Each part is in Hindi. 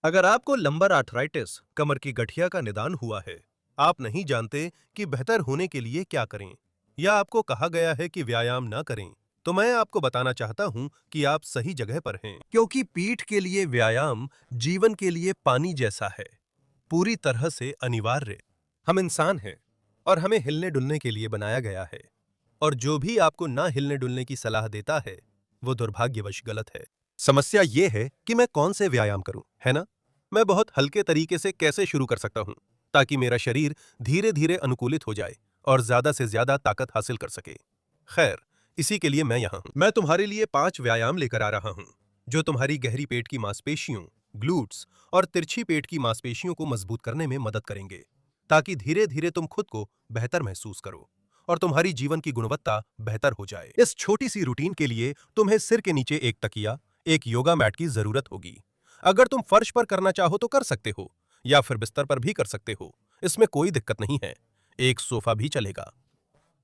अगर आपको लंबर आर्थराइटिस, कमर की गठिया का निदान हुआ है, आप नहीं जानते कि बेहतर होने के लिए क्या करें, या आपको कहा गया है कि व्यायाम न करें, तो मैं आपको बताना चाहता हूं कि आप सही जगह पर हैं, क्योंकि पीठ के लिए व्यायाम जीवन के लिए पानी जैसा है, पूरी तरह से अनिवार्य। हम इंसान हैं और हमें हिलने डुलने के लिए बनाया गया है, और जो भी आपको ना हिलने डुलने की सलाह देता है, वो दुर्भाग्यवश गलत है। समस्या ये है कि मैं कौन से व्यायाम करूं, है ना? मैं बहुत हल्के तरीके से कैसे शुरू कर सकता हूं, ताकि मेरा शरीर धीरे धीरे अनुकूलित हो जाए और ज्यादा से ज्यादा ताकत हासिल कर सके। खैर, इसी के लिए मैं यहाँ हूं। मैं तुम्हारे लिए 5 व्यायाम लेकर आ रहा हूं, जो तुम्हारी गहरी पेट की मांसपेशियों, ग्लूट्स और तिरछी पेट की मांसपेशियों को मजबूत करने में मदद करेंगे, ताकि धीरे धीरे तुम खुद को बेहतर महसूस करो और तुम्हारी जीवन की गुणवत्ता बेहतर हो जाए। इस छोटी सी रूटीन के लिए तुम्हें सिर के नीचे एक तकिया, एक योगा मैट की जरूरत होगी। अगर तुम फर्श पर करना चाहो तो कर सकते हो, या फिर बिस्तर पर भी कर सकते हो, इसमें कोई दिक्कत नहीं है। एक सोफा भी चलेगा।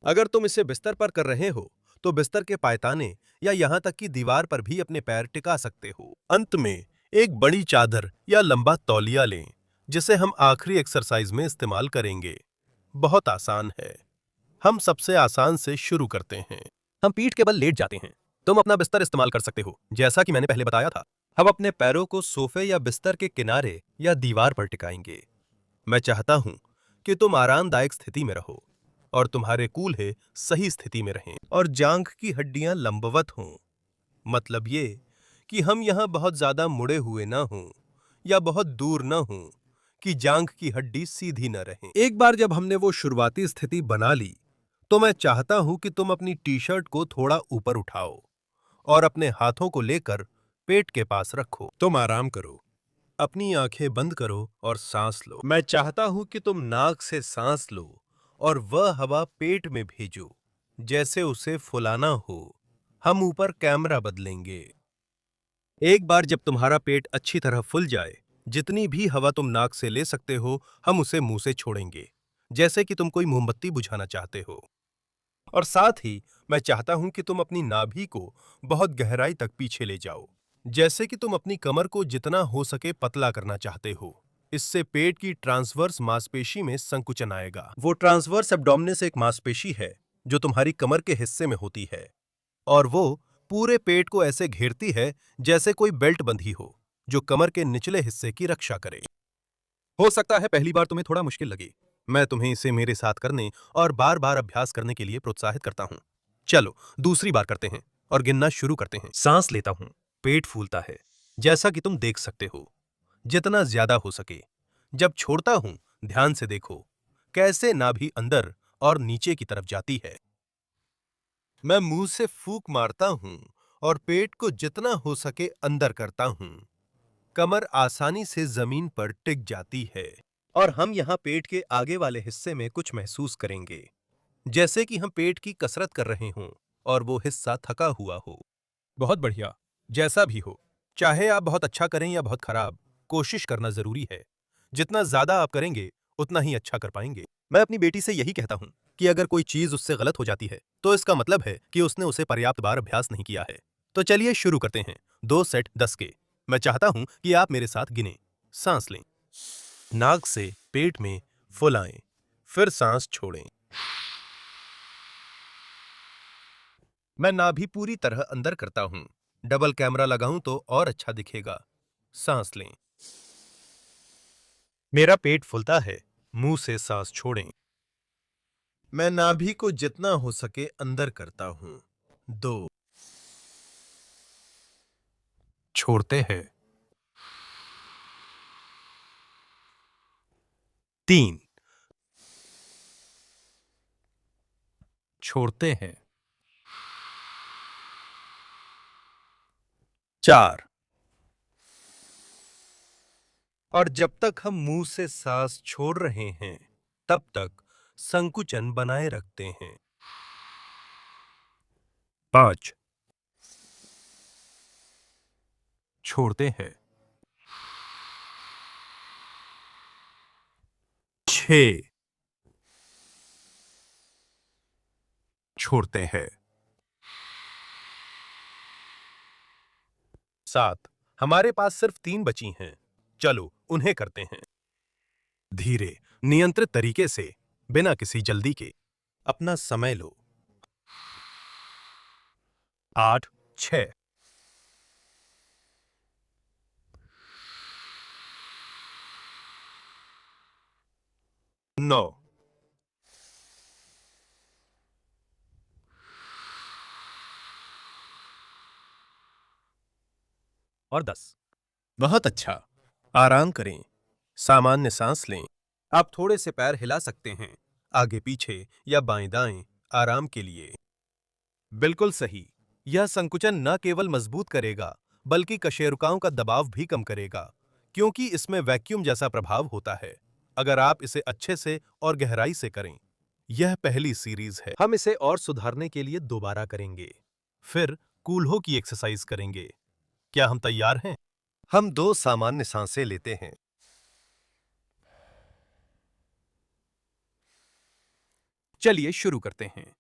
अगर तुम इसे बिस्तर पर कर रहे हो, तो बिस्तर के पायताने या यहां तक कि दीवार पर भी अपने पैर टिका सकते हो। अंत में एक बड़ी चादर या लंबा तौलिया लें, जिसे हम आखिरी एक्सरसाइज में इस्तेमाल करेंगे। बहुत आसान है। हम सबसे आसान से शुरू करते हैं। हम पीठ के बल लेट जाते हैं। तुम अपना बिस्तर इस्तेमाल कर सकते हो, जैसा कि मैंने पहले बताया था। हम अपने पैरों को सोफे या बिस्तर के किनारे या दीवार पर टिकाएंगे। मैं चाहता हूं कि तुम आरामदायक स्थिति में रहो और तुम्हारे कूल्हे सही स्थिति में रहें और जांघ की हड्डियां लंबवत हों। मतलब ये कि हम यहां बहुत ज्यादा मुड़े हुए ना हों या बहुत दूर ना हों कि जांघ की हड्डी सीधी न रहे। एक बार जब हमने वो शुरुआती स्थिति बना ली, तो मैं चाहता हूं कि तुम अपनी टी-शर्ट को थोड़ा ऊपर उठाओ और अपने हाथों को लेकर पेट के पास रखो। तुम आराम करो, अपनी आंखें बंद करो और सांस लो। मैं चाहता हूं कि तुम नाक से सांस लो और वह हवा पेट में भेजो, जैसे उसे फुलाना हो। हम ऊपर कैमरा बदलेंगे। एक बार जब तुम्हारा पेट अच्छी तरह फूल जाए, जितनी भी हवा तुम नाक से ले सकते हो, हम उसे मुंह से छोड़ेंगे, जैसे कि तुम कोई मोमबत्ती बुझाना चाहते हो। और साथ ही मैं चाहता हूं कि तुम अपनी नाभि को बहुत गहराई तक पीछे ले जाओ, जैसे कि तुम अपनी कमर को जितना हो सके पतला करना चाहते हो। इससे पेट की ट्रांसवर्स मांसपेशी में संकुचन आएगा। वो ट्रांसवर्स एब्डोमिनस एक मांसपेशी है जो तुम्हारी कमर के हिस्से में होती है, और वो पूरे पेट को ऐसे घेरती है जैसे कोई बेल्ट बंधी हो, जो कमर के निचले हिस्से की रक्षा करे। हो सकता है पहली बार तुम्हें थोड़ा मुश्किल लगे। मैं तुम्हें इसे मेरे साथ करने और बार बार अभ्यास करने के लिए प्रोत्साहित करता हूं। चलो दूसरी बार करते हैं और गिनना शुरू करते हैं। सांस लेता हूं, पेट फूलता है, जैसा कि तुम देख सकते हो, जितना ज्यादा हो सके। जब छोड़ता हूं, ध्यान से देखो कैसे नाभि अंदर और नीचे की तरफ जाती है। मैं मुंह से फूंक मारता हूं और पेट को जितना हो सके अंदर करता हूं। कमर आसानी से जमीन पर टिक जाती है, और हम यहाँ पेट के आगे वाले हिस्से में कुछ महसूस करेंगे, जैसे कि हम पेट की कसरत कर रहे हों और वो हिस्सा थका हुआ हो। बहुत बढ़िया। जैसा भी हो, चाहे आप बहुत अच्छा करें या बहुत खराब, कोशिश करना जरूरी है। जितना ज्यादा आप करेंगे, उतना ही अच्छा कर पाएंगे। मैं अपनी बेटी से यही कहता हूं कि अगर कोई चीज उससे गलत हो जाती है, तो इसका मतलब है कि उसने उसे पर्याप्त बार अभ्यास नहीं किया है। तो चलिए शुरू करते हैं। 2 सेट 10 के। मैं चाहता हूं कि आप मेरे साथ गिनें। सांस लें, नाक से पेट में फुलाएं, फिर सांस छोड़ें। मैं नाभि पूरी तरह अंदर करता हूं। डबल कैमरा लगाऊं तो और अच्छा दिखेगा। सांस लें। मेरा पेट फूलता है, मुंह से सांस छोड़ें। मैं नाभि को जितना हो सके अंदर करता हूं। 2, छोड़ते हैं। 3, छोड़ते हैं। 4, और जब तक हम मुंह से सांस छोड़ रहे हैं, तब तक संकुचन बनाए रखते हैं। 5, छोड़ते हैं। 6, छोड़ते हैं। 7, हमारे पास सिर्फ 3 बची हैं। चलो उन्हें करते हैं। धीरे, नियंत्रित तरीके से, बिना किसी जल्दी के। अपना समय लो। 8, 6, 9, और 10। बहुत अच्छा। आराम करें। सामान्य सांस लें। आप थोड़े से पैर हिला सकते हैं, आगे पीछे या बाएं दाएं, आराम के लिए। बिल्कुल सही। यह संकुचन न केवल मजबूत करेगा, बल्कि कशेरुकाओं का दबाव भी कम करेगा, क्योंकि इसमें वैक्यूम जैसा प्रभाव होता है। अगर आप इसे अच्छे से और गहराई से करें। यह पहली सीरीज है। हम इसे और सुधारने के लिए दोबारा करेंगे। फिर कूल्हो की एक्सरसाइज करेंगे। क्या हम तैयार हैं? हम 2 सामान्य सांसें लेते हैं। चलिए शुरू करते हैं।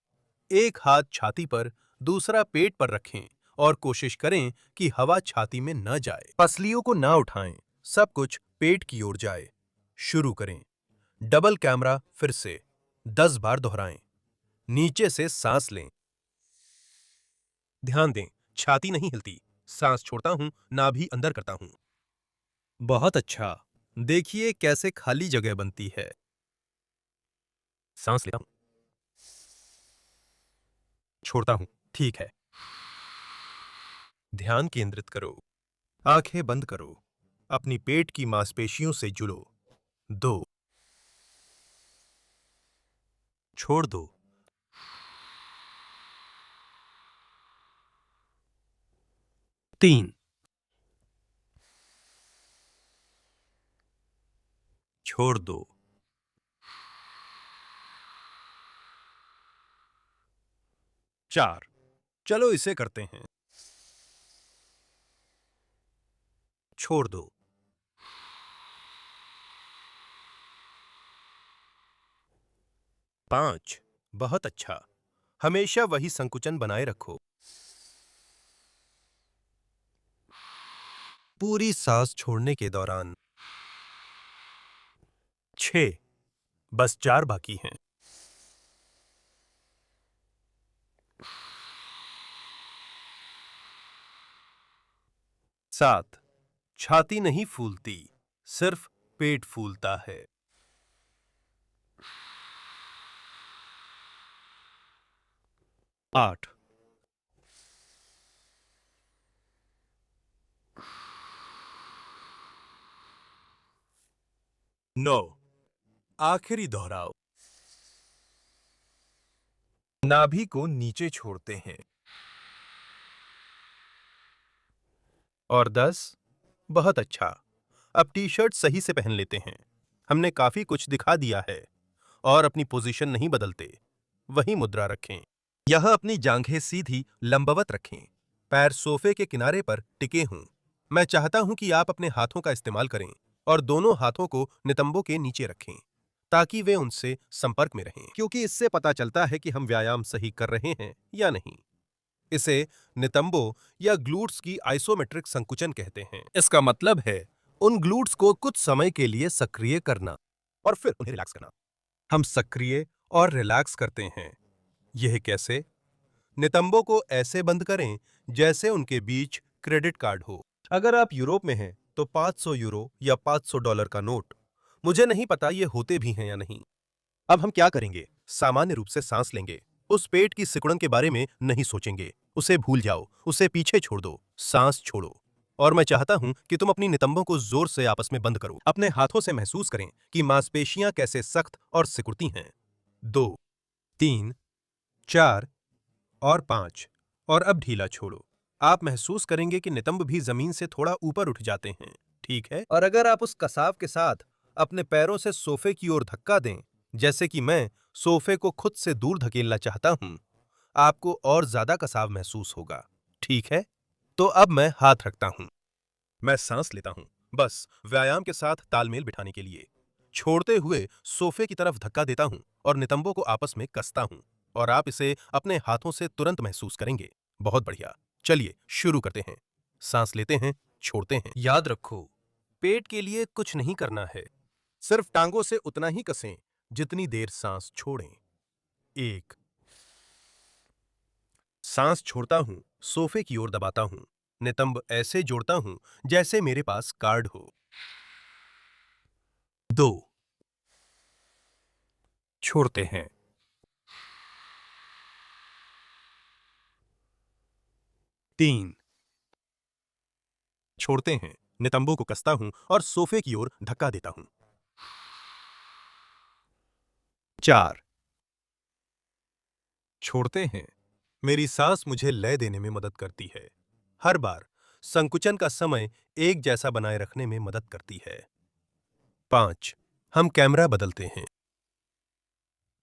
एक हाथ छाती पर, दूसरा पेट पर रखें और कोशिश करें कि हवा छाती में न जाए। पसलियों को ना उठाएं, सब कुछ पेट की ओर जाए। शुरू करें। डबल कैमरा फिर से 10 बार दोहराएं। नीचे से सांस लें। ध्यान दें, छाती नहीं हिलती। सांस छोड़ता हूं, नाभि अंदर करता हूं। बहुत अच्छा। देखिए कैसे खाली जगह बनती है। सांस लेता हूं, छोड़ता हूं। ठीक है। ध्यान केंद्रित करो। आंखें बंद करो। अपनी पेट की मांसपेशियों से जुड़ो। 2, छोड़ दो। 3, छोड़ दो। 4, चलो इसे करते हैं। छोड़ दो। 5, बहुत अच्छा। हमेशा वही संकुचन बनाए रखो। पूरी सांस छोड़ने के दौरान। 6, बस 4 बाकी हैं। 7, छाती नहीं फूलती, सिर्फ पेट फूलता है। 8, 9, आखिरी दोहराओ। नाभि को नीचे छोड़ते हैं। और 10, बहुत अच्छा। अब टी-शर्ट सही से पहन लेते हैं। हमने काफी कुछ दिखा दिया है। और अपनी पोजीशन नहीं बदलते। वही मुद्रा रखें। यह अपनी जांघें सीधी लंबवत रखें। पैर सोफे के किनारे पर टिके हों। मैं चाहता हूं कि आप अपने हाथों का इस्तेमाल करें और दोनों हाथों को नितंबों के नीचे रखें, ताकि वे उनसे संपर्क में रहें, क्योंकि इससे पता चलता है कि हम व्यायाम सही कर रहे हैं या नहीं। इसे नितंबों या ग्लूट्स की आइसोमेट्रिक संकुचन कहते हैं। इसका मतलब है उन ग्लूट्स को कुछ समय के लिए सक्रिय करना और फिर उन्हें रिलैक्स करना। हम सक्रिय और रिलैक्स करते हैं। यह कैसे? नितंबों को ऐसे बंद करें जैसे उनके बीच क्रेडिट कार्ड हो। अगर आप यूरोप में हैं तो 500 यूरो या $500 का नोट। मुझे नहीं पता ये होते भी हैं या नहीं। अब हम क्या करेंगे? सामान्य रूप से सांस लेंगे। उस पेट की सिकुड़न के बारे में नहीं सोचेंगे। उसे भूल जाओ, उसे पीछे छोड़ दो। सांस छोड़ो। और मैं चाहता हूं कि तुम अपनी नितंबों को जोर से आपस में बंद करो। अपने हाथों से महसूस करें कि मांसपेशियां कैसे सख्त और सिकुड़ती हैं। 2, 3, 4 और 5। और अब ढीला छोड़ो। आप महसूस करेंगे कि नितंब भी जमीन से थोड़ा ऊपर उठ जाते हैं। ठीक है? और अगर आप उस कसाव के साथ अपने पैरों से सोफे की ओर धक्का दें, जैसे कि मैं सोफे को खुद से दूर धकेलना चाहता हूं, आपको और ज्यादा कसाव महसूस होगा। ठीक है? तो अब मैं हाथ रखता हूं। मैं सांस लेता हूं, बस व्यायाम के साथ तालमेल बिठाने के लिए। छोड़ते हुए सोफे की तरफ धक्का देता हूं और नितंबों को आपस में कसता हूं। और आप इसे अपने हाथों से तुरंत महसूस करेंगे। बहुत बढ़िया। चलिए शुरू करते हैं। सांस लेते हैं, छोड़ते हैं। याद रखो, पेट के लिए कुछ नहीं करना है, सिर्फ टांगों से उतना ही कसें जितनी देर सांस छोड़ें। 1। सांस छोड़ता हूं, सोफे की ओर दबाता हूं, नितंब ऐसे जोड़ता हूं जैसे मेरे पास कार्ड हो। 2। छोड़ते हैं। 3। छोड़ते हैं, नितंबों को कसता हूं और सोफे की ओर धक्का देता हूं। 4। छोड़ते हैं, मेरी सांस मुझे लय देने में मदद करती है। हर बार संकुचन का समय एक जैसा बनाए रखने में मदद करती है। 5। हम कैमरा बदलते हैं।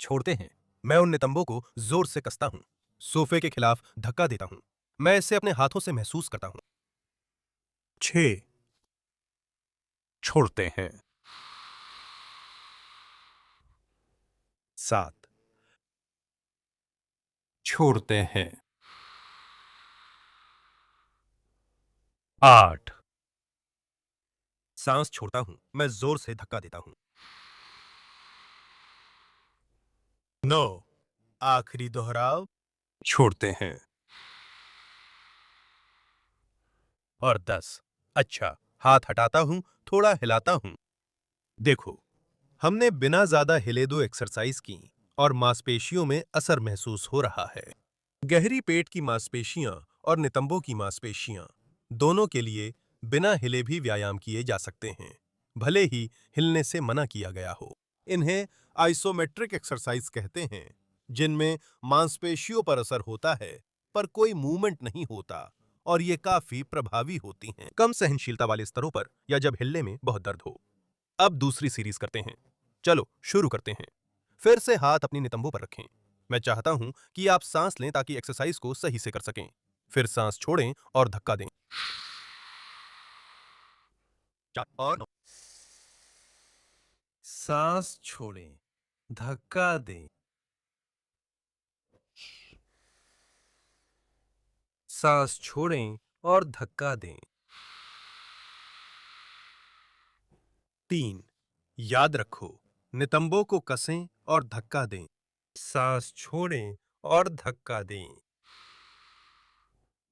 छोड़ते हैं, मैं उन नितंबों को जोर से कसता हूं, सोफे के खिलाफ धक्का देता हूं, मैं इसे अपने हाथों से महसूस करता हूं। 6। छोड़ते हैं। 7। छोड़ते हैं। 8। सांस छोड़ता हूं, मैं जोर से धक्का देता हूं। 9। आखिरी दोहराव। छोड़ते हैं। और 10। अच्छा, हाथ हटाता हूं, थोड़ा हिलाता हूं। देखो, हमने बिना ज्यादा हिले दो एक्सरसाइज की और मांसपेशियों में असर महसूस हो रहा है। गहरी पेट की मांसपेशियां और नितंबों की मांसपेशियां दोनों के लिए बिना हिले भी व्यायाम किए जा सकते हैं, भले ही हिलने से मना किया गया हो। इन्हें आइसोमेट्रिक एक्सरसाइज कहते हैं, जिनमें मांसपेशियों पर असर होता है पर कोई मूवमेंट नहीं होता और ये काफी प्रभावी होती हैं कम सहनशीलता वाले स्तरों पर या जब हिलने में बहुत दर्द हो। अब दूसरी सीरीज करते हैं। चलो शुरू करते हैं। फिर से हाथ अपनी नितंबों पर रखें। मैं चाहता हूं कि आप सांस लें ताकि एक्सरसाइज को सही से कर सकें। फिर सांस छोड़ें और धक्का दें। 4 और 9। सांस छोड़ें, धक्का दें। सांस छोड़ें और धक्का दें। 3। याद रखो, नितंबों को कसें और धक्का दें। सांस छोड़ें और धक्का दें।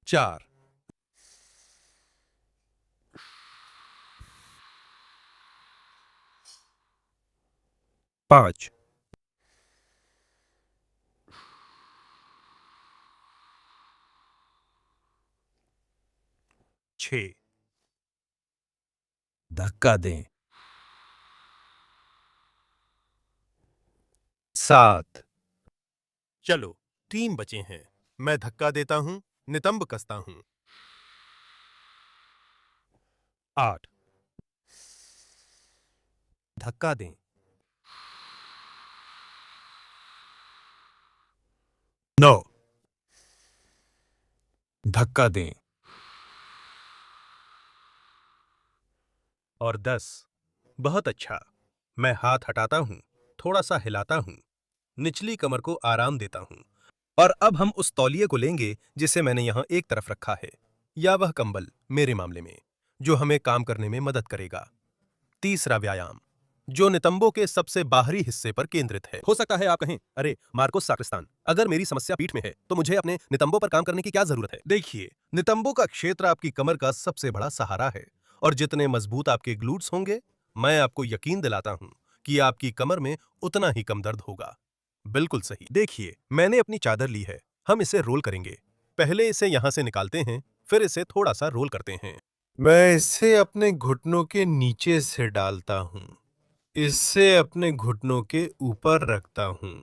4। 5। 6। धक्का दें। 7। चलो 3 बचे हैं। मैं धक्का देता हूं, नितंब कसता हूं। 8। धक्का दें। 9। धक्का दें। और 10। बहुत अच्छा। मैं हाथ हटाता हूं, थोड़ा सा हिलाता हूं, निचली कमर को आराम देता हूं। और अब हम उस तौलिए को लेंगे जिसे मैंने यहां एक तरफ रखा है, या वह कंबल मेरे मामले में, जो हमें काम करने में मदद करेगा। तीसरा व्यायाम, जो नितंबों के सबसे बाहरी हिस्से पर केंद्रित है। हो सकता है आप कहें, अरे मार्कोस साक्रिस्तान, अगर मेरी समस्या पीठ में है तो मुझे अपने नितंबों पर काम करने की क्या जरूरत है? देखिए, नितंबों का क्षेत्र आपकी कमर का सबसे बड़ा सहारा है और जितने मजबूत आपके ग्लूट्स होंगे, मैं आपको यकीन दिलाता हूं कि आपकी कमर में उतना ही कम दर्द होगा। बिल्कुल सही। देखिए, मैंने अपनी चादर ली है, हम इसे रोल करेंगे। पहले इसे यहां से निकालते हैं, फिर इसे थोड़ा सा रोल करते हैं। मैं इसे अपने घुटनों के नीचे से डालता हूं, इसे अपने घुटनों के ऊपर रखता हूं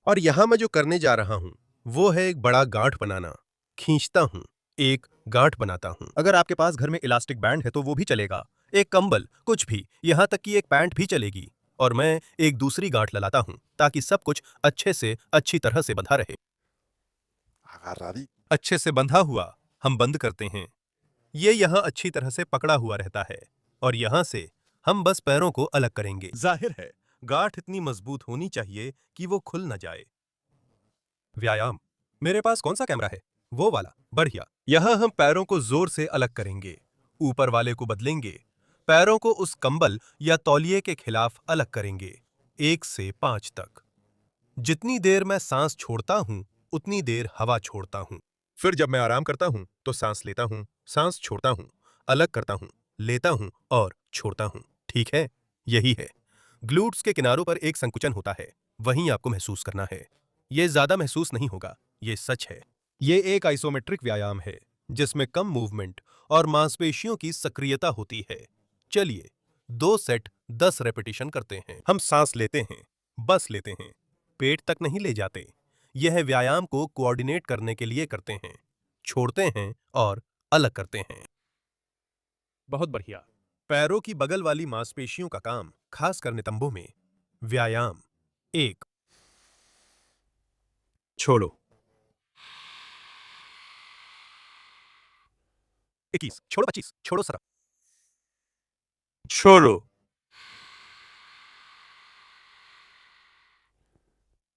और यहां मैं जो करने जा रहा हूं वो है एक बड़ा गांठ बनाना। खींचता हूं, एक गांठ बनाता हूं। अगर आपके पास घर में इलास्टिक बैंड है तो वो भी चलेगा, एक कंबल, कुछ भी, यहां तक कि एक पैंट भी चलेगी। और मैं एक दूसरी गांठ लगाता हूं ताकि सब कुछ अच्छी तरह से बंधा रहे। अच्छे से बंधा हुआ, हम बंद करते हैं। ये यहां अच्छी तरह से पकड़ा हुआ रहता है और यहां से हम बस पैरों को अलग करेंगे। जाहिर है, गांठ इतनी मजबूत होनी चाहिए कि वो खुल न जाए। व्यायाम, मेरे पास कौन सा कैमरा है? वो वाला, बढ़िया। यहां हम पैरों को जोर से अलग करेंगे, ऊपर वाले को बदलेंगे, पैरों को उस कंबल या तौलिए के खिलाफ अलग करेंगे, 1 से 5 तक। जितनी देर मैं सांस छोड़ता हूं, उतनी देर हवा छोड़ता हूं। फिर जब मैं आराम करता हूं, तो सांस लेता हूं, सांस छोड़ता हूं, अलग करता हूं, लेता हूं और छोड़ता हूं। ठीक है, यही है। ग्लूट्स के किनारों पर एक संकुचन होता है, वहीं आपको महसूस करना है। यह ज्यादा महसूस नहीं होगा, यह सच है। यह एक आइसोमेट्रिक व्यायाम है, जिसमें कम मूवमेंट और मांसपेशियों की सक्रियता होती है। चलिए 2 सेट 10 रेपिटेशन करते हैं। हम सांस लेते हैं, बस लेते हैं, पेट तक नहीं ले जाते। यह व्यायाम को कोऑर्डिनेट करने के लिए करते हैं। छोड़ते हैं और अलग करते हैं। बहुत बढ़िया। पैरों की बगल वाली मांसपेशियों का काम, खासकर नितंबों में। व्यायाम 1। छोड़ो। 21। छोड़ो 25। छोड़ो 17। छोड़ो।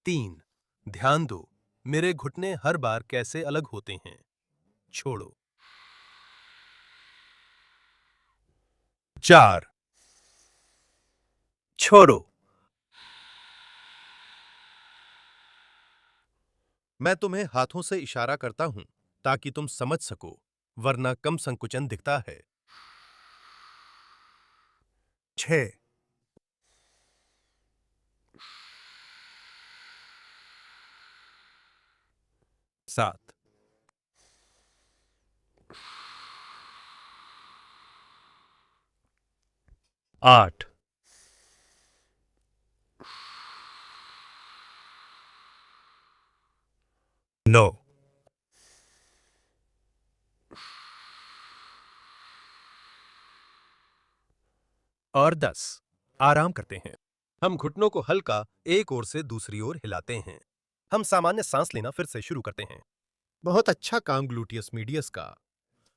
3। ध्यान दो, मेरे घुटने हर बार कैसे अलग होते हैं। छोड़ो। 4। छोड़ो। मैं तुम्हें हाथों से इशारा करता हूं ताकि तुम समझ सको, वरना कम संकुचन दिखता है। 6। 7। 8। 9। और 10। आराम करते हैं। हम घुटनों को हल्का एक ओर से दूसरी ओर हिलाते हैं। हम सामान्य सांस लेना फिर से शुरू करते हैं। बहुत अच्छा काम ग्लूटियस मीडियस का।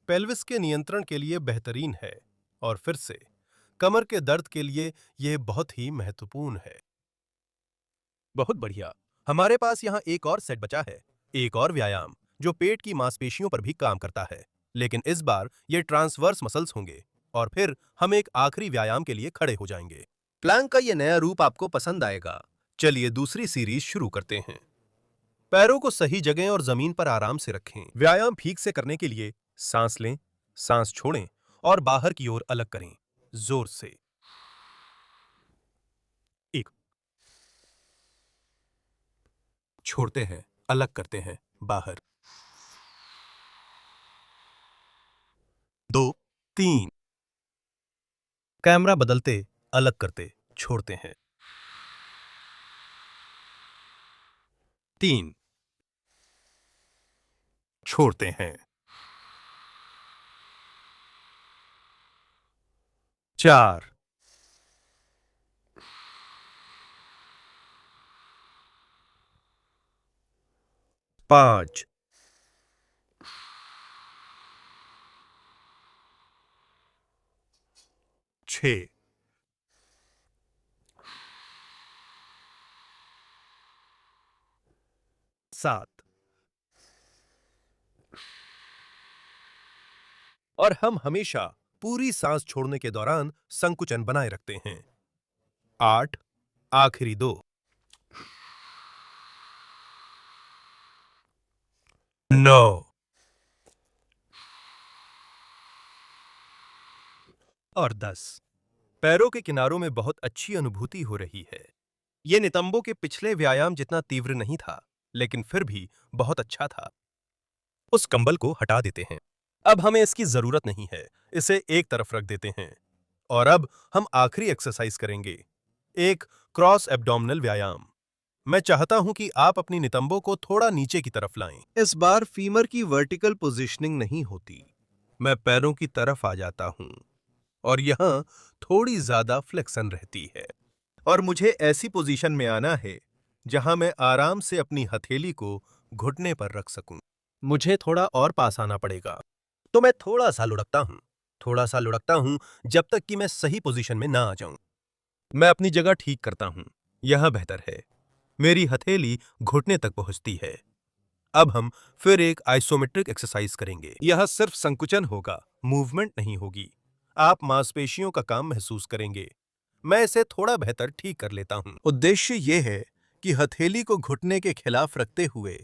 पेल्विस के नियंत्रण के लिए बेहतरीन है। और फिर से कमर के दर्द के लिए यह बहुत ही महत्वपूर्ण है। बहुत बढ़िया। हमारे पास यहाँ एक और सेट बचा है। एक और व्यायाम जो पेट की मांसपेशियों पर भी काम करता है, लेकिन इस बार ये ट्रांसवर्स मसल्स होंगे। और फिर हम एक आखिरी व्यायाम के लिए खड़े हो जाएंगे। प्लैंक का ये नया रूप आपको पसंद आएगा। चलिए दूसरी सीरीज शुरू करते हैं। पैरों को सही जगह और जमीन पर आराम से रखें। व्यायाम ठीक से करने के लिए सांस लें, सांस छोड़ें और बाहर की ओर अलग करें, जोर से। 1। छोड़ते हैं, अलग करते हैं, बाहर। 2। 3। कैमरा बदलते, अलग करते, छोड़ते हैं। 3। छोड़ते हैं। 4। 5। 6। 7। और हम हमेशा पूरी सांस छोड़ने के दौरान संकुचन बनाए रखते हैं। 8। आखिरी 2। 9। और 10। पैरों के किनारों में बहुत अच्छी अनुभूति हो रही है। यह नितंबों के पिछले व्यायाम जितना तीव्र नहीं था, लेकिन फिर भी बहुत अच्छा था। उस कंबल को हटा देते हैं। अब हमें इसकी जरूरत नहीं है, इसे एक तरफ रख देते हैं। और अब हम आखिरी एक्सरसाइज करेंगे, एक क्रॉस एब्डोमिनल व्यायाम। मैं चाहता हूं कि आप अपनी नितंबों को थोड़ा नीचे की तरफ लाएं। इस बार फीमर की वर्टिकल पोजीशनिंग नहीं होती। मैं पैरों की तरफ आ जाता हूं और यहां थोड़ी ज्यादा फ्लेक्शन रहती है। और मुझे ऐसी पोजीशन में आना है जहां मैं आराम से अपनी हथेली को घुटने पर रख सकूं। मुझे थोड़ा और पास आना पड़ेगा। तो मैं थोड़ा सा लुढ़कता हूं जब तक कि मैं सही पोजीशन में ना आ जाऊं। मैं अपनी जगह ठीक करता हूं। यह बेहतर है। मेरी हथेली घुटने तक पहुंचती है। अब हम फिर एक आइसोमेट्रिक एक्सरसाइज करेंगे। यह सिर्फ संकुचन होगा, मूवमेंट नहीं होगी। आप मांसपेशियों का काम महसूस करेंगे। मैं इसे थोड़ा बेहतर ठीक कर लेता हूं। उद्देश्य यह है कि हथेली को घुटने के खिलाफ रखते हुए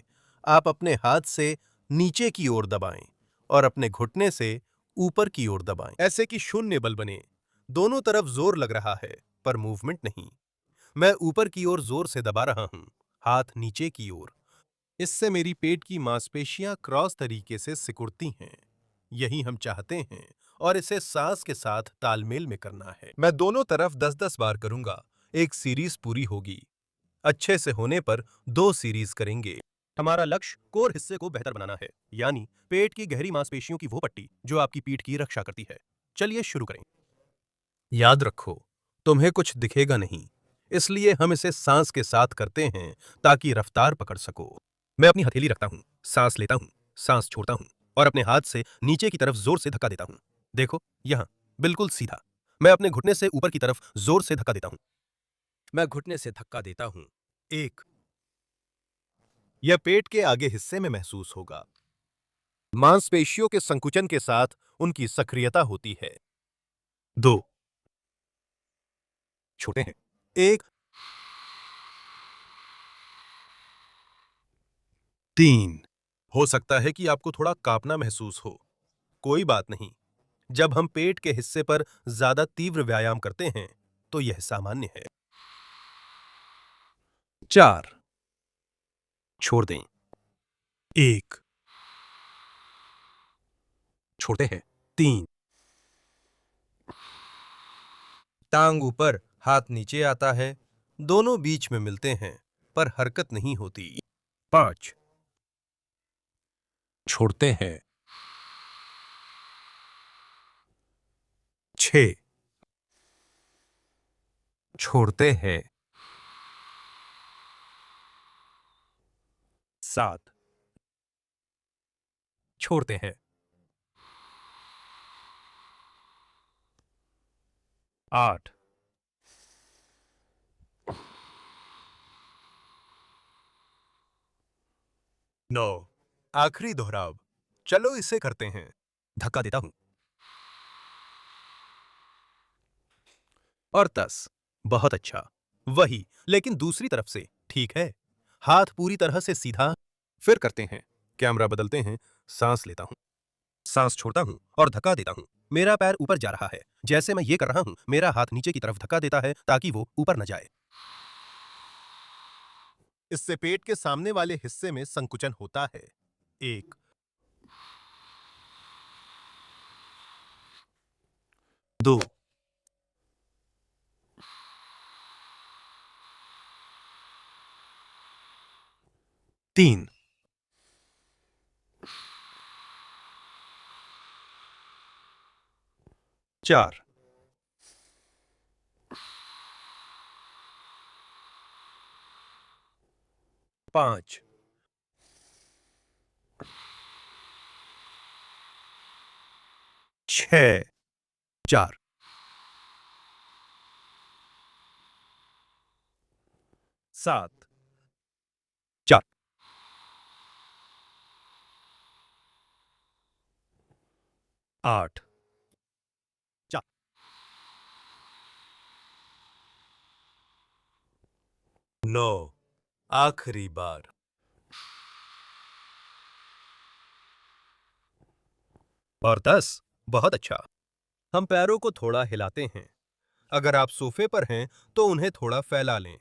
आप अपने हाथ से नीचे की ओर दबाएं और अपने घुटने से ऊपर की ओर दबाएं, ऐसे कि शून्य बल बने। दोनों तरफ जोर लग रहा है, पर मूवमेंट नहीं। मैं ऊपर की ओर जोर से दबा रहा हूं, हाथ नीचे की ओर। इससे मेरी पेट की मांसपेशियां क्रॉस तरीके से सिकुड़ती हैं। यही हम चाहते हैं और इसे सांस के साथ तालमेल में करना है। मैं दोनों तरफ 10-10 बार करूंगा। एक सीरीज पूरी होगी। अच्छे से होने पर 2 सीरीज करेंगे। हमारा लक्ष्य कोर हिस्से को बेहतर बनाना है, यानी पेट की गहरी मांसपेशियों की वो पट्टी जो आपकी पीठ की रक्षा करती है। चलिए शुरू करें। याद रखो, तुम्हें कुछ दिखेगा नहीं, इसलिए हम इसे सांस के साथ करते हैं ताकि रफ्तार पकड़ सको। मैं अपनी हथेली रखता हूं, सांस लेता हूं, सांस छोड़ता हूं और अपने हाथ से नीचे की तरफ जोर से धक्का देता हूं। देखो, यहां बिल्कुल सीधा। मैं अपने घुटने से ऊपर की तरफ जोर से धक्का देता हूं। मैं घुटने से धक्का देता हूं। 1। यह पेट के आगे हिस्से में महसूस होगा। मांसपेशियों के संकुचन के साथ उनकी सक्रियता होती है। 2। छोटे हैं। 1। 3। हो सकता है कि आपको थोड़ा कांपना महसूस हो। कोई बात नहीं। जब हम पेट के हिस्से पर ज्यादा तीव्र व्यायाम करते हैं, तो यह सामान्य है। 4। छोड़ दें। 1। छोड़ते हैं। 3। टांग ऊपर, हाथ नीचे आता है। दोनों बीच में मिलते हैं, पर हरकत नहीं होती। 5। छोड़ते हैं। 6। छोड़ते हैं। 7। छोड़ते हैं। 8। 9। आखिरी दोहराव। चलो इसे करते हैं। धक्का देता हूं। और 10। बहुत अच्छा। वही, लेकिन दूसरी तरफ से। ठीक है। हाथ पूरी तरह से सीधा। फिर करते हैं। कैमरा बदलते हैं। सांस लेता हूं, सांस छोड़ता हूं और धक्का देता हूं। मेरा पैर ऊपर जा रहा है। जैसे मैं ये कर रहा हूं, मेरा हाथ नीचे की तरफ धक्का देता है ताकि वो ऊपर न जाए। इससे पेट के सामने वाले हिस्से में संकुचन होता है। 1। 2। 3। 4। 5। 6। 4। 7। 4। 8। 4। 9। आखिरी बार। और 10। बहुत अच्छा। हम पैरों को थोड़ा हिलाते हैं। अगर आप सोफे पर हैं, तो उन्हें थोड़ा फैला लें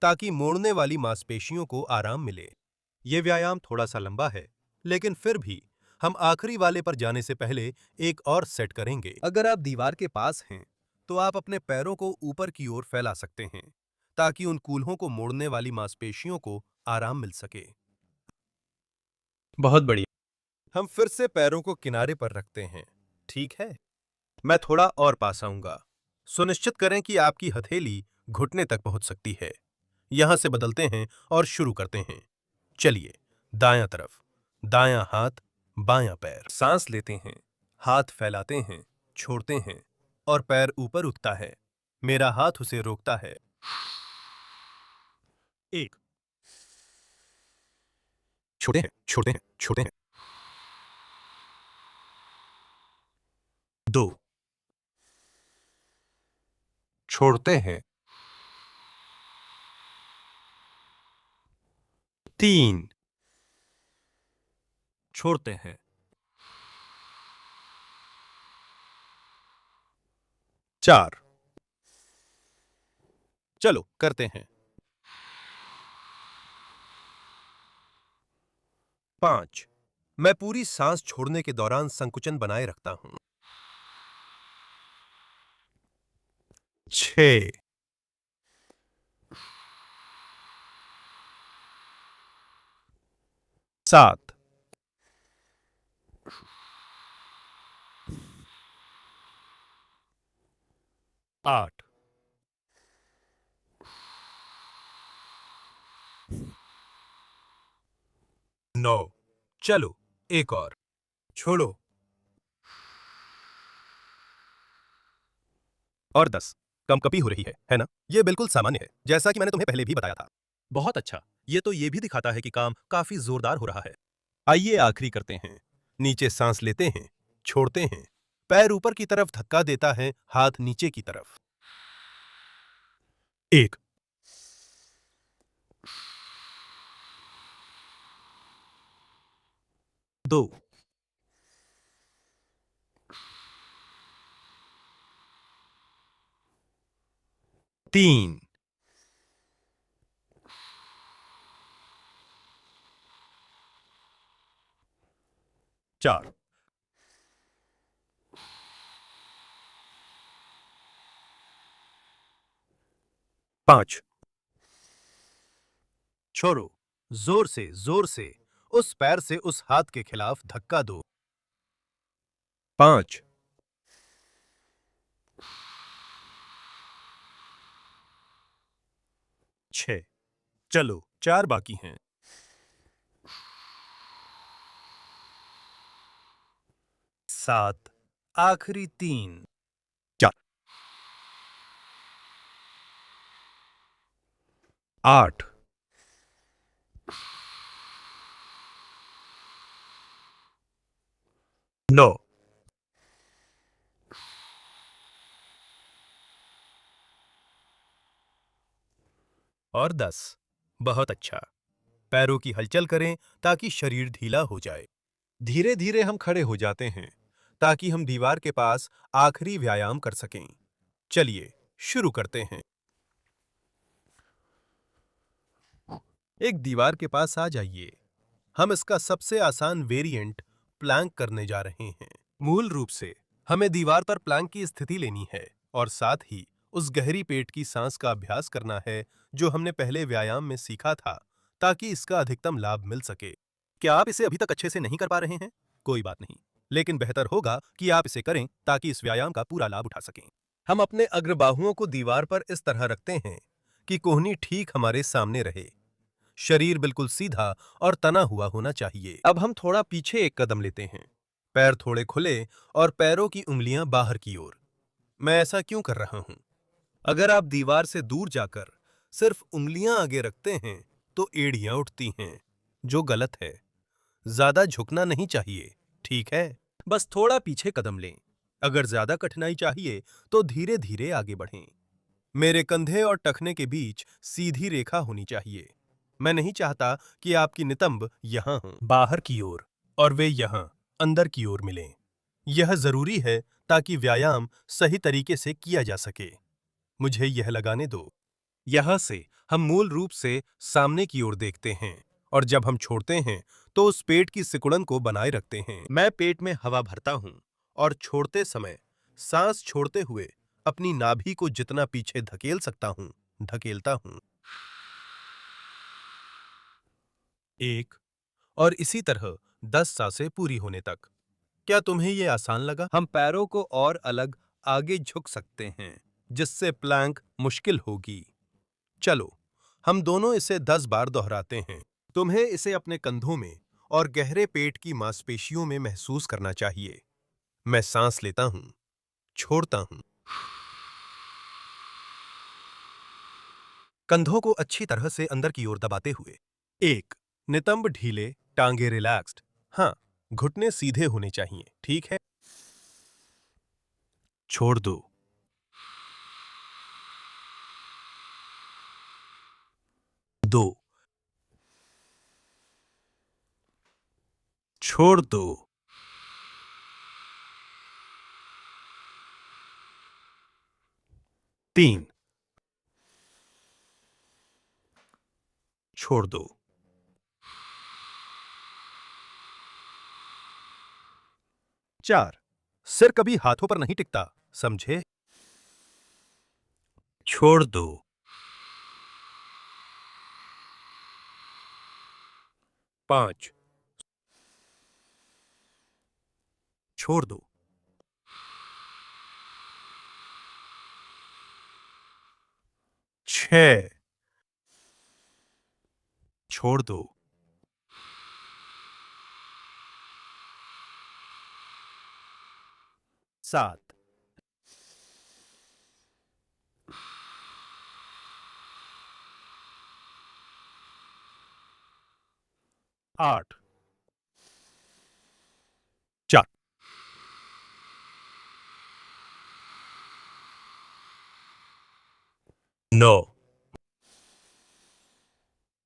ताकि मोड़ने वाली मांसपेशियों को आराम मिले। यह व्यायाम थोड़ा सा लंबा है, लेकिन फिर भी हम आखिरी वाले पर जाने से पहले एक और सेट करेंगे। अगर आप दीवार के पास हैं, तो आप अपने पैरों को ऊपर की ओर फैला सकते हैं ताकि उन कूल्हों को मोड़ने वाली मांसपेशियों को आराम मिल सके। बहुत बढ़िया। हम फिर से पैरों को किनारे पर रखते हैं। ठीक है। मैं थोड़ा और पास आऊंगा। सुनिश्चित करें कि आपकी हथेली घुटने तक पहुंच सकती है। यहां से बदलते हैं और शुरू करते हैं। चलिए, दायां तरफ। दायां हाथ, बायां पैर। सांस लेते हैं, हाथ फैलाते हैं, छोड़ते हैं और पैर ऊपर उठता है। मेरा हाथ उसे रोकता है। 1। छोड़ते हैं, छोड़ते हैं, छोड़ते हैं। 2। छोड़ते हैं। 3 छोड़ते हैं। 4 चलो करते हैं। 5 मैं पूरी सांस छोड़ने के दौरान संकुचन बनाए रखता हूं। 6 7 8 9 चलो एक और। छोड़ो। और 10 कंपकपी हो रही है ना? ये बिल्कुल सामान्य है, जैसा कि मैंने तुम्हें पहले भी बताया था। बहुत अच्छा। ये तो ये भी दिखाता है कि काम काफी जोरदार हो रहा है। आइए आखिरी करते हैं। नीचे सांस लेते हैं, छोड़ते हैं। पैर ऊपर की तरफ धक्का देता है, हाथ नीचे की तरफ। 1 2 3 4 5 छोड़ो। जोर से उस पैर से उस हाथ के खिलाफ धक्का दो। 5 6 चलो 4 बाकी हैं। 7 आखिरी 3 4 8 9 और 10 बहुत अच्छा। पैरों की हलचल करें ताकि शरीर ढीला हो जाए। धीरे धीरे हम खड़े हो जाते हैं ताकि हम दीवार के पास आखिरी व्यायाम कर सकें। चलिए शुरू करते हैं। एक दीवार के पास आ जाइए। हम इसका सबसे आसान वेरिएंट प्लैंक करने जा रहे हैं। मूल रूप से हमें दीवार पर प्लैंक की स्थिति लेनी है और साथ ही उस गहरी पेट की सांस का अभ्यास करना है जो हमने पहले व्यायाम में सीखा था, ताकि इसका अधिकतम लाभ मिल सके। क्या आप इसे अभी तक अच्छे से नहीं कर पा रहे हैं? कोई बात नहीं, लेकिन बेहतर होगा कि आप इसे करें ताकि इस व्यायाम का पूरा लाभ उठा सकें। हम अपने अग्रबाहुओं को दीवार पर इस तरह रखते हैं कि कोहनी ठीक हमारे सामने रहे। शरीर बिल्कुल सीधा और तना हुआ होना चाहिए। अब हम थोड़ा पीछे एक कदम लेते हैं। पैर थोड़े खुले और पैरों की उंगलियां बाहर की ओर। मैं ऐसा क्यों कर रहा हूं? अगर आप दीवार से दूर जाकर सिर्फ उंगलियां आगे रखते हैं तो एड़ियां उठती हैं, जो गलत है। ज्यादा झुकना नहीं चाहिए, ठीक है? बस थोड़ा पीछे कदम लें। अगर ज्यादा कठिनाई चाहिए तो धीरे धीरे आगे बढ़ें। मेरे कंधे और टखने के बीच सीधी रेखा होनी चाहिए। मैं नहीं चाहता कि आपकी नितंब यहां हो, बाहर की ओर, और वे यहां अंदर की ओर मिलें। यह जरूरी है ताकि व्यायाम सही तरीके से किया जा सके। मुझे यह लगाने दो। यहां से हम मूल रूप से सामने की ओर देखते हैं और जब हम छोड़ते हैं तो उस पेट की सिकुड़न को बनाए रखते हैं। मैं पेट में हवा भरता हूं और छोड़ते समय सांस छोड़ते हुए अपनी नाभि को जितना पीछे धकेल सकता हूं, धकेलता हूं। 1 और इसी तरह 10 सांसें पूरी होने तक। क्या तुम्हें यह आसान लगा? हम पैरों को और अलग आगे झुक सकते हैं, जिससे प्लैंक मुश्किल होगी। चलो हम दोनों इसे 10 बार दोहराते हैं। तुम्हें इसे अपने कंधों में और गहरे पेट की मांसपेशियों में महसूस करना चाहिए। मैं सांस लेता हूं, छोड़ता हूं। कंधों को अच्छी तरह से अंदर की ओर दबाते हुए। 1 नितंब ढीले, टांगे रिलैक्स्ड। हाँ, घुटने सीधे होने चाहिए, ठीक है? छोड़ दो। 2 छोड़ दो 3 छोड़ दो 4 सिर कभी हाथों पर नहीं टिकता, समझे? छोड़ दो 5 छोड़ दो 6 छोड़ दो 7 8 4 9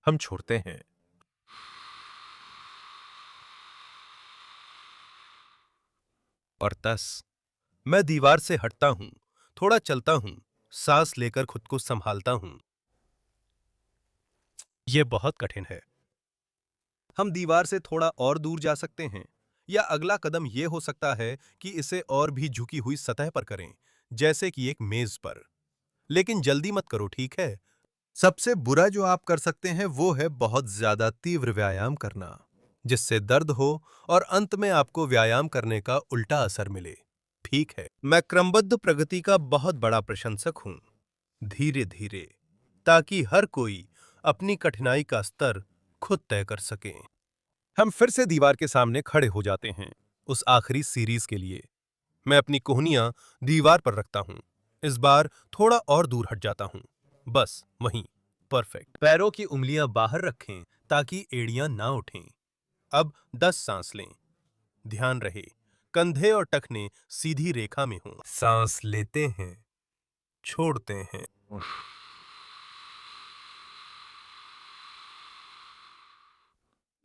हम छोड़ते हैं 10 मैं दीवार से हटता हूं, थोड़ा चलता हूं, सांस लेकर खुद को संभालता हूं। यह बहुत कठिन है। हम दीवार से थोड़ा और दूर जा सकते हैं, या अगला कदम यह हो सकता है कि इसे और भी झुकी हुई सतह पर करें, जैसे कि एक मेज पर। लेकिन जल्दी मत करो, ठीक है? सबसे बुरा जो आप कर सकते हैं वो है बहुत ज्यादा तीव्र व्यायाम करना, जिससे दर्द हो और अंत में आपको व्यायाम करने का उल्टा असर मिले। ठीक है, मैं क्रमबद्ध प्रगति का बहुत बड़ा प्रशंसक हूं, धीरे धीरे, ताकि हर कोई अपनी कठिनाई का स्तर खुद तय कर सके। हम फिर से दीवार के सामने खड़े हो जाते हैं उस आखिरी सीरीज के लिए। मैं अपनी कोहनियां दीवार पर रखता हूं, इस बार थोड़ा और दूर हट जाता हूं, बस वहीं। परफेक्ट। पैरों की उंगलियां बाहर रखें ताकि एड़ियां ना उठें। अब 10 सांस लें। ध्यान रहे कंधे और टखने सीधी रेखा में हों। सांस लेते हैं, छोड़ते हैं।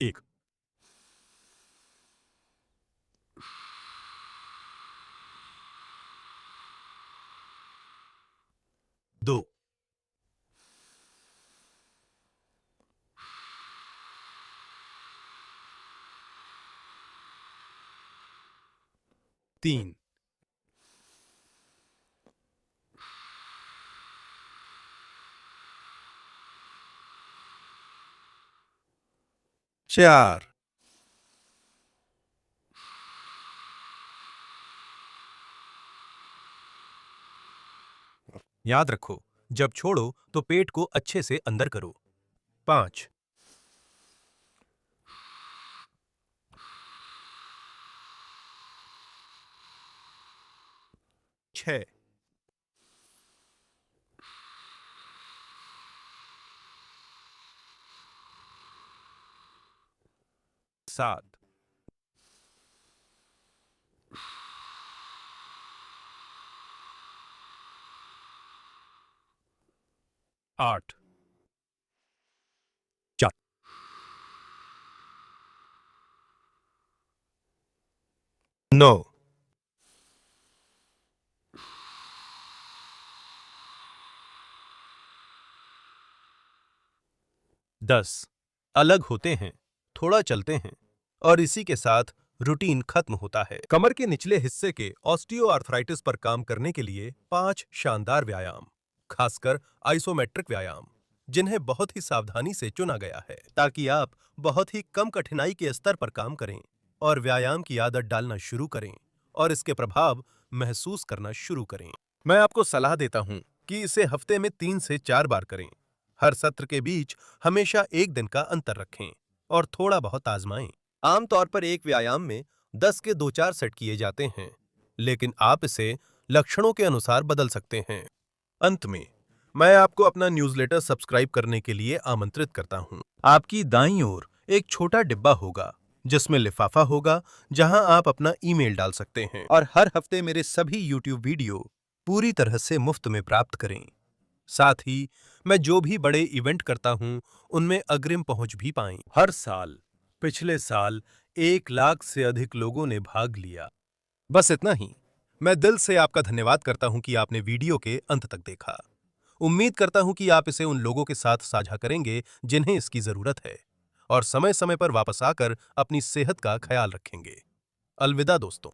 1 2 3 4 याद रखो, जब छोड़ो तो पेट को अच्छे से अंदर करो। 5 6 7 8 4 9 10 अलग होते हैं, थोड़ा चलते हैं, और इसी के साथ रूटीन खत्म होता है। कमर के निचले हिस्से के ऑस्टियोआर्थराइटिस पर काम करने के लिए 5 शानदार व्यायाम, खासकर आइसोमेट्रिक व्यायाम, जिन्हें बहुत ही सावधानी से चुना गया है ताकि आप बहुत ही कम कठिनाई के स्तर पर काम करें और व्यायाम की आदत डालना शुरू करें और इसके प्रभाव महसूस करना शुरू करें। मैं आपको सलाह देता हूं कि इसे हफ्ते में 3 से 4 बार करें। हर सत्र के बीच हमेशा एक दिन का अंतर रखें और थोड़ा बहुत आजमाएं। आमतौर पर एक व्यायाम में 10 के 2-4 सेट किए जाते हैं, लेकिन आप इसे लक्षणों के अनुसार बदल सकते हैं। अंत में, मैं आपको अपना न्यूज़लेटर सब्सक्राइब करने के लिए आमंत्रित करता हूं। आपकी दाईं ओर एक छोटा डिब्बा होगा, जिसमें लिफाफा होगा जहां आप अपना ईमेल डाल सकते हैं और हर हफ्ते मेरे सभी YouTube वीडियो पूरी तरह से मुफ्त में प्राप्त करें। साथ ही मैं जो भी बड़े इवेंट करता हूं, उनमें अग्रिम पहुंच भी पाएं। हर साल, पिछले साल 1 लाख से अधिक लोगों ने भाग लिया। बस इतना ही। मैं दिल से आपका धन्यवाद करता हूं कि आपने वीडियो के अंत तक देखा। उम्मीद करता हूं कि आप इसे उन लोगों के साथ साझा करेंगे जिन्हें इसकी जरूरत है, और समय समय पर वापस आकर अपनी सेहत का ख्याल रखेंगे। अलविदा दोस्तों।